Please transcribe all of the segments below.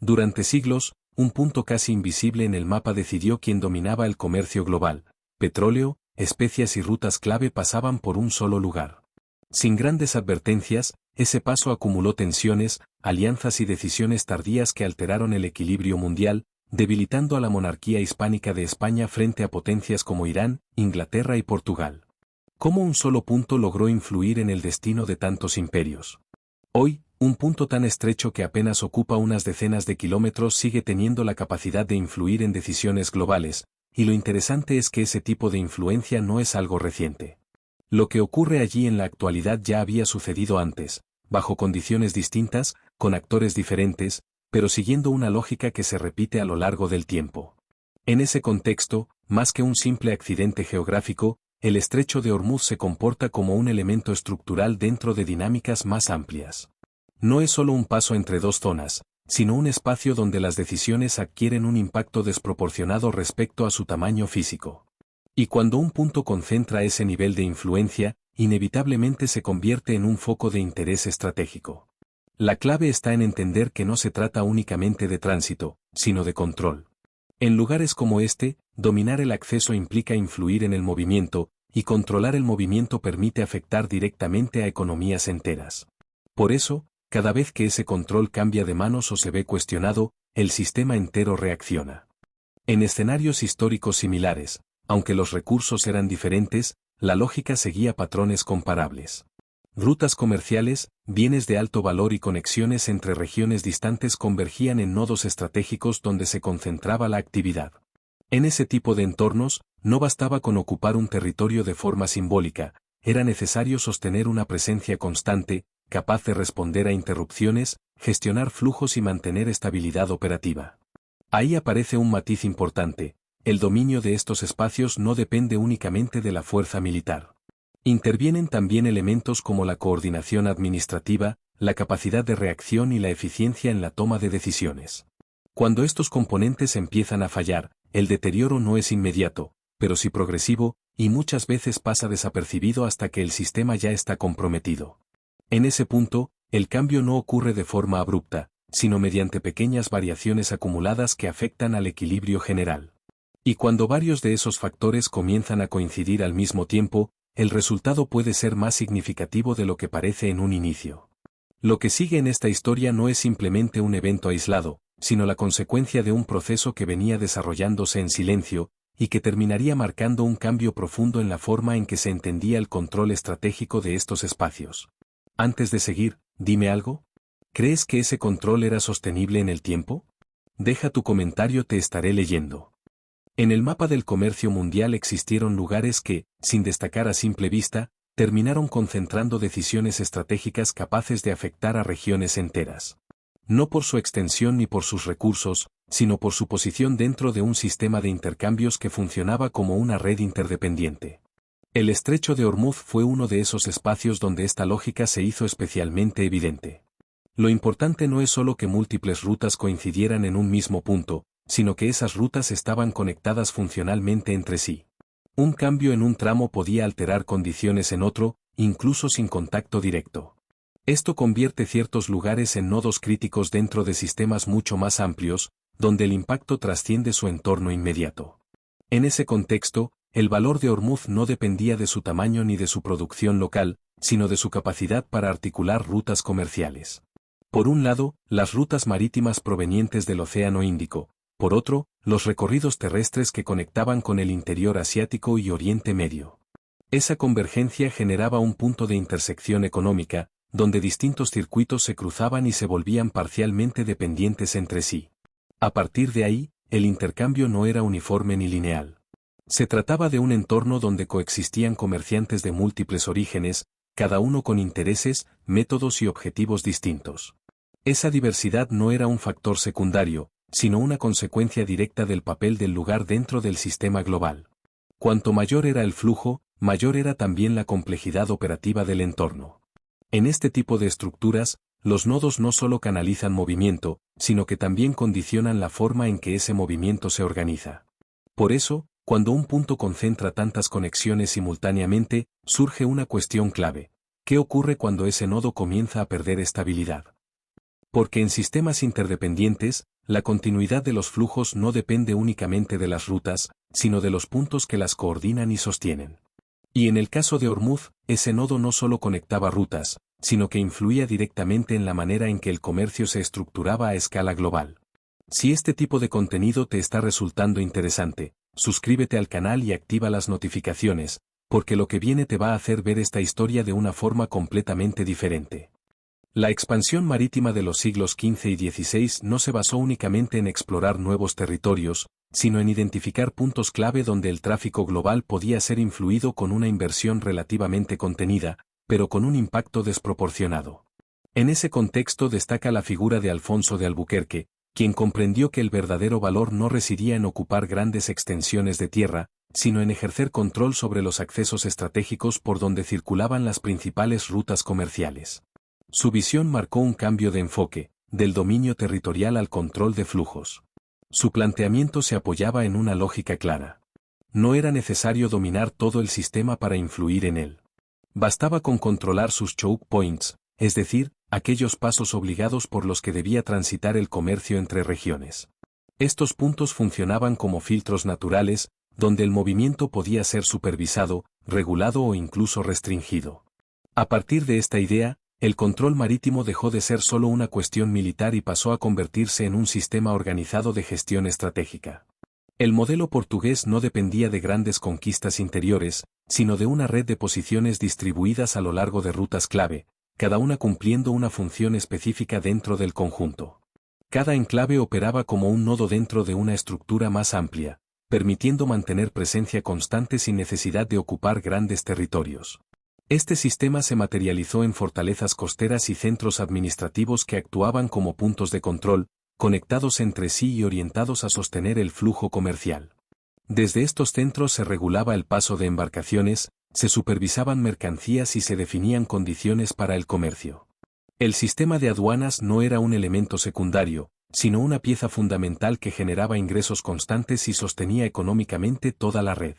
Durante siglos, un punto casi invisible en el mapa decidió quién dominaba el comercio global. Petróleo, especias y rutas clave pasaban por un solo lugar. Sin grandes advertencias, ese paso acumuló tensiones, alianzas y decisiones tardías que alteraron el equilibrio mundial, debilitando a la monarquía hispánica de España frente a potencias como Irán, Inglaterra y Portugal. ¿Cómo un solo punto logró influir en el destino de tantos imperios? Hoy, un punto tan estrecho que apenas ocupa unas decenas de kilómetros sigue teniendo la capacidad de influir en decisiones globales, y lo interesante es que ese tipo de influencia no es algo reciente. Lo que ocurre allí en la actualidad ya había sucedido antes, bajo condiciones distintas, con actores diferentes, pero siguiendo una lógica que se repite a lo largo del tiempo. En ese contexto, más que un simple accidente geográfico, el estrecho de Ormuz se comporta como un elemento estructural dentro de dinámicas más amplias. No es solo un paso entre dos zonas, sino un espacio donde las decisiones adquieren un impacto desproporcionado respecto a su tamaño físico. Y cuando un punto concentra ese nivel de influencia, inevitablemente se convierte en un foco de interés estratégico. La clave está en entender que no se trata únicamente de tránsito, sino de control. En lugares como este, dominar el acceso implica influir en el movimiento, y controlar el movimiento permite afectar directamente a economías enteras. Por eso, cada vez que ese control cambia de manos o se ve cuestionado, el sistema entero reacciona. En escenarios históricos similares, aunque los recursos eran diferentes, la lógica seguía patrones comparables. Rutas comerciales, bienes de alto valor y conexiones entre regiones distantes convergían en nodos estratégicos donde se concentraba la actividad. En ese tipo de entornos, no bastaba con ocupar un territorio de forma simbólica, era necesario sostener una presencia constante, capaz de responder a interrupciones, gestionar flujos y mantener estabilidad operativa. Ahí aparece un matiz importante: el dominio de estos espacios no depende únicamente de la fuerza militar. Intervienen también elementos como la coordinación administrativa, la capacidad de reacción y la eficiencia en la toma de decisiones. Cuando estos componentes empiezan a fallar, el deterioro no es inmediato, pero sí progresivo, y muchas veces pasa desapercibido hasta que el sistema ya está comprometido. En ese punto, el cambio no ocurre de forma abrupta, sino mediante pequeñas variaciones acumuladas que afectan al equilibrio general. Y cuando varios de esos factores comienzan a coincidir al mismo tiempo, el resultado puede ser más significativo de lo que parece en un inicio. Lo que sigue en esta historia no es simplemente un evento aislado, sino la consecuencia de un proceso que venía desarrollándose en silencio, y que terminaría marcando un cambio profundo en la forma en que se entendía el control estratégico de estos espacios. Antes de seguir, dime algo. ¿Crees que ese control era sostenible en el tiempo? Deja tu comentario, te estaré leyendo. En el mapa del comercio mundial existieron lugares que, sin destacar a simple vista, terminaron concentrando decisiones estratégicas capaces de afectar a regiones enteras. No por su extensión ni por sus recursos, sino por su posición dentro de un sistema de intercambios que funcionaba como una red interdependiente. El estrecho de Ormuz fue uno de esos espacios donde esta lógica se hizo especialmente evidente. Lo importante no es solo que múltiples rutas coincidieran en un mismo punto, sino que esas rutas estaban conectadas funcionalmente entre sí. Un cambio en un tramo podía alterar condiciones en otro, incluso sin contacto directo. Esto convierte ciertos lugares en nodos críticos dentro de sistemas mucho más amplios, donde el impacto trasciende su entorno inmediato. En ese contexto, el valor de Ormuz no dependía de su tamaño ni de su producción local, sino de su capacidad para articular rutas comerciales. Por un lado, las rutas marítimas provenientes del Océano Índico; por otro, los recorridos terrestres que conectaban con el interior asiático y Oriente Medio. Esa convergencia generaba un punto de intersección económica, donde distintos circuitos se cruzaban y se volvían parcialmente dependientes entre sí. A partir de ahí, el intercambio no era uniforme ni lineal. Se trataba de un entorno donde coexistían comerciantes de múltiples orígenes, cada uno con intereses, métodos y objetivos distintos. Esa diversidad no era un factor secundario, sino una consecuencia directa del papel del lugar dentro del sistema global. Cuanto mayor era el flujo, mayor era también la complejidad operativa del entorno. En este tipo de estructuras, los nodos no solo canalizan movimiento, sino que también condicionan la forma en que ese movimiento se organiza. Por eso, cuando un punto concentra tantas conexiones simultáneamente, surge una cuestión clave: ¿qué ocurre cuando ese nodo comienza a perder estabilidad? Porque en sistemas interdependientes, la continuidad de los flujos no depende únicamente de las rutas, sino de los puntos que las coordinan y sostienen. Y en el caso de Hormuz, ese nodo no solo conectaba rutas, sino que influía directamente en la manera en que el comercio se estructuraba a escala global. Si este tipo de contenido te está resultando interesante, suscríbete al canal y activa las notificaciones, porque lo que viene te va a hacer ver esta historia de una forma completamente diferente. La expansión marítima de los siglos XV y XVI no se basó únicamente en explorar nuevos territorios, sino en identificar puntos clave donde el tráfico global podía ser influido con una inversión relativamente contenida, pero con un impacto desproporcionado. En ese contexto destaca la figura de Alfonso de Albuquerque, quien comprendió que el verdadero valor no residía en ocupar grandes extensiones de tierra, sino en ejercer control sobre los accesos estratégicos por donde circulaban las principales rutas comerciales. Su visión marcó un cambio de enfoque, del dominio territorial al control de flujos. Su planteamiento se apoyaba en una lógica clara. No era necesario dominar todo el sistema para influir en él. Bastaba con controlar sus choke points, es decir, aquellos pasos obligados por los que debía transitar el comercio entre regiones. Estos puntos funcionaban como filtros naturales, donde el movimiento podía ser supervisado, regulado o incluso restringido. A partir de esta idea, el control marítimo dejó de ser solo una cuestión militar y pasó a convertirse en un sistema organizado de gestión estratégica. El modelo portugués no dependía de grandes conquistas interiores, sino de una red de posiciones distribuidas a lo largo de rutas clave, cada una cumpliendo una función específica dentro del conjunto. Cada enclave operaba como un nodo dentro de una estructura más amplia, permitiendo mantener presencia constante sin necesidad de ocupar grandes territorios. Este sistema se materializó en fortalezas costeras y centros administrativos que actuaban como puntos de control, conectados entre sí y orientados a sostener el flujo comercial. Desde estos centros se regulaba el paso de embarcaciones, se supervisaban mercancías y se definían condiciones para el comercio. El sistema de aduanas no era un elemento secundario, sino una pieza fundamental que generaba ingresos constantes y sostenía económicamente toda la red.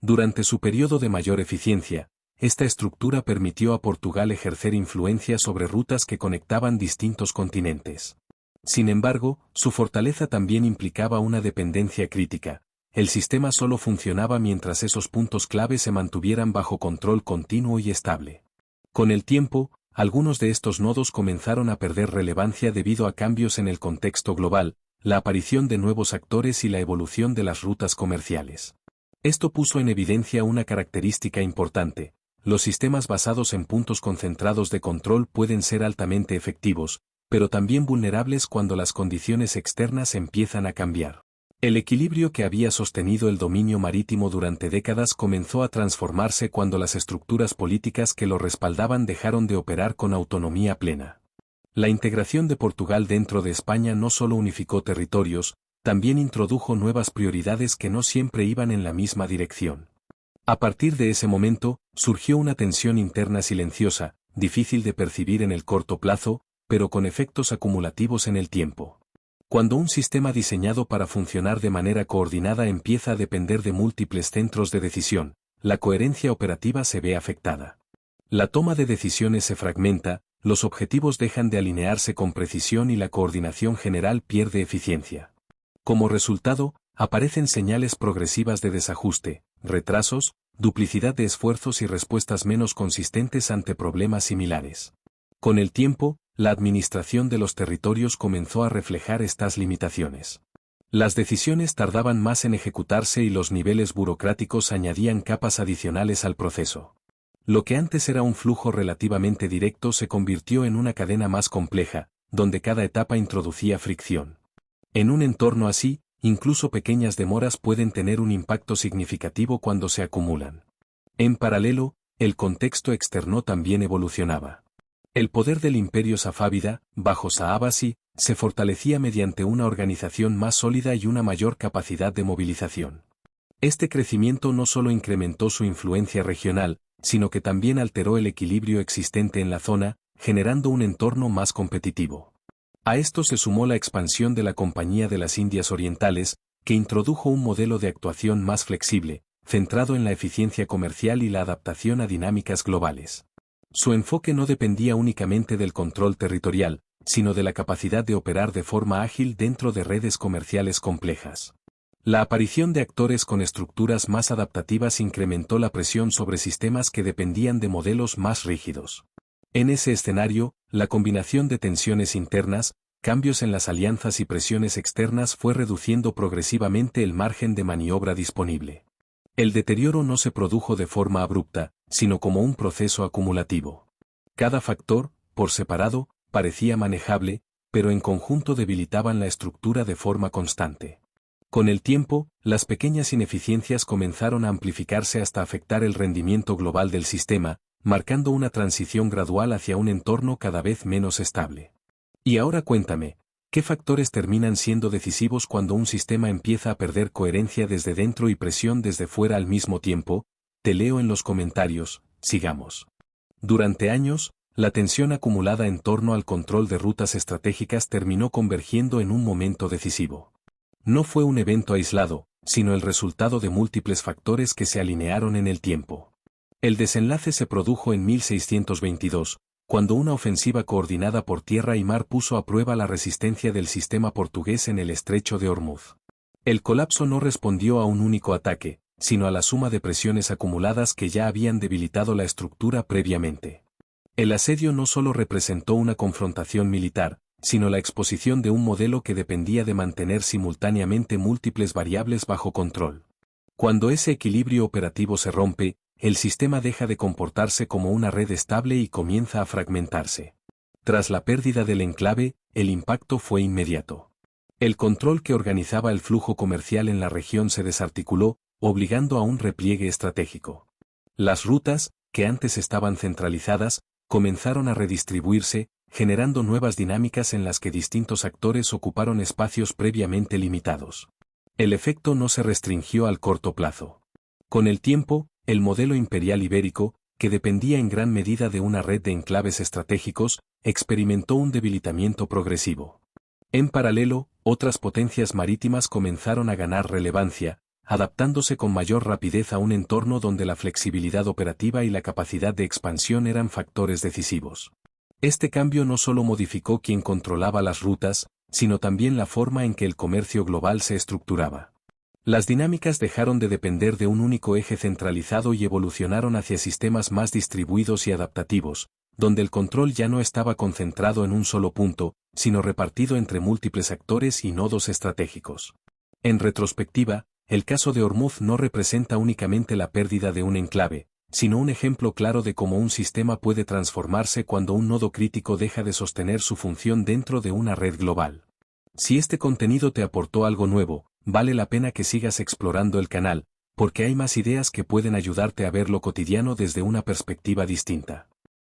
Durante su periodo de mayor eficiencia, esta estructura permitió a Portugal ejercer influencia sobre rutas que conectaban distintos continentes. Sin embargo, su fortaleza también implicaba una dependencia crítica. El sistema solo funcionaba mientras esos puntos clave se mantuvieran bajo control continuo y estable. Con el tiempo, algunos de estos nodos comenzaron a perder relevancia debido a cambios en el contexto global, la aparición de nuevos actores y la evolución de las rutas comerciales. Esto puso en evidencia una característica importante. Los sistemas basados en puntos concentrados de control pueden ser altamente efectivos, pero también vulnerables cuando las condiciones externas empiezan a cambiar. El equilibrio que había sostenido el dominio marítimo durante décadas comenzó a transformarse cuando las estructuras políticas que lo respaldaban dejaron de operar con autonomía plena. La integración de Portugal dentro de España no solo unificó territorios, también introdujo nuevas prioridades que no siempre iban en la misma dirección. A partir de ese momento, surgió una tensión interna silenciosa, difícil de percibir en el corto plazo, pero con efectos acumulativos en el tiempo. Cuando un sistema diseñado para funcionar de manera coordinada empieza a depender de múltiples centros de decisión, la coherencia operativa se ve afectada. La toma de decisiones se fragmenta, los objetivos dejan de alinearse con precisión y la coordinación general pierde eficiencia. Como resultado, aparecen señales progresivas de desajuste, retrasos, duplicidad de esfuerzos y respuestas menos consistentes ante problemas similares. Con el tiempo, la administración de los territorios comenzó a reflejar estas limitaciones. Las decisiones tardaban más en ejecutarse y los niveles burocráticos añadían capas adicionales al proceso. Lo que antes era un flujo relativamente directo se convirtió en una cadena más compleja, donde cada etapa introducía fricción. En un entorno así, incluso pequeñas demoras pueden tener un impacto significativo cuando se acumulan. En paralelo, el contexto externo también evolucionaba. El poder del imperio safávida, bajo Saabasi, se fortalecía mediante una organización más sólida y una mayor capacidad de movilización. Este crecimiento no solo incrementó su influencia regional, sino que también alteró el equilibrio existente en la zona, generando un entorno más competitivo. A esto se sumó la expansión de la Compañía de las Indias Orientales, que introdujo un modelo de actuación más flexible, centrado en la eficiencia comercial y la adaptación a dinámicas globales. Su enfoque no dependía únicamente del control territorial, sino de la capacidad de operar de forma ágil dentro de redes comerciales complejas. La aparición de actores con estructuras más adaptativas incrementó la presión sobre sistemas que dependían de modelos más rígidos. En ese escenario, la combinación de tensiones internas, cambios en las alianzas y presiones externas fue reduciendo progresivamente el margen de maniobra disponible. El deterioro no se produjo de forma abrupta, sino como un proceso acumulativo. Cada factor, por separado, parecía manejable, pero en conjunto debilitaban la estructura de forma constante. Con el tiempo, las pequeñas ineficiencias comenzaron a amplificarse hasta afectar el rendimiento global del sistema, marcando una transición gradual hacia un entorno cada vez menos estable. Y ahora cuéntame, ¿qué factores terminan siendo decisivos cuando un sistema empieza a perder coherencia desde dentro y presión desde fuera al mismo tiempo? Te leo en los comentarios, sigamos. Durante años, la tensión acumulada en torno al control de rutas estratégicas terminó convergiendo en un momento decisivo. No fue un evento aislado, sino el resultado de múltiples factores que se alinearon en el tiempo. El desenlace se produjo en 1622, cuando una ofensiva coordinada por tierra y mar puso a prueba la resistencia del sistema portugués en el estrecho de Ormuz. El colapso no respondió a un único ataque, sino a la suma de presiones acumuladas que ya habían debilitado la estructura previamente. El asedio no solo representó una confrontación militar, sino la exposición de un modelo que dependía de mantener simultáneamente múltiples variables bajo control. Cuando ese equilibrio operativo se rompe, el sistema deja de comportarse como una red estable y comienza a fragmentarse. Tras la pérdida del enclave, el impacto fue inmediato. El control que organizaba el flujo comercial en la región se desarticuló, obligando a un repliegue estratégico. Las rutas, que antes estaban centralizadas, comenzaron a redistribuirse, generando nuevas dinámicas en las que distintos actores ocuparon espacios previamente limitados. El efecto no se restringió al corto plazo. Con el tiempo, el modelo imperial ibérico, que dependía en gran medida de una red de enclaves estratégicos, experimentó un debilitamiento progresivo. En paralelo, otras potencias marítimas comenzaron a ganar relevancia, adaptándose con mayor rapidez a un entorno donde la flexibilidad operativa y la capacidad de expansión eran factores decisivos. Este cambio no solo modificó quién controlaba las rutas, sino también la forma en que el comercio global se estructuraba. Las dinámicas dejaron de depender de un único eje centralizado y evolucionaron hacia sistemas más distribuidos y adaptativos, donde el control ya no estaba concentrado en un solo punto, sino repartido entre múltiples actores y nodos estratégicos. En retrospectiva, el caso de Ormuz no representa únicamente la pérdida de un enclave, sino un ejemplo claro de cómo un sistema puede transformarse cuando un nodo crítico deja de sostener su función dentro de una red global. Si este contenido te aportó algo nuevo, vale la pena que sigas explorando el canal, porque hay más ideas que pueden ayudarte a ver lo cotidiano desde una perspectiva distinta.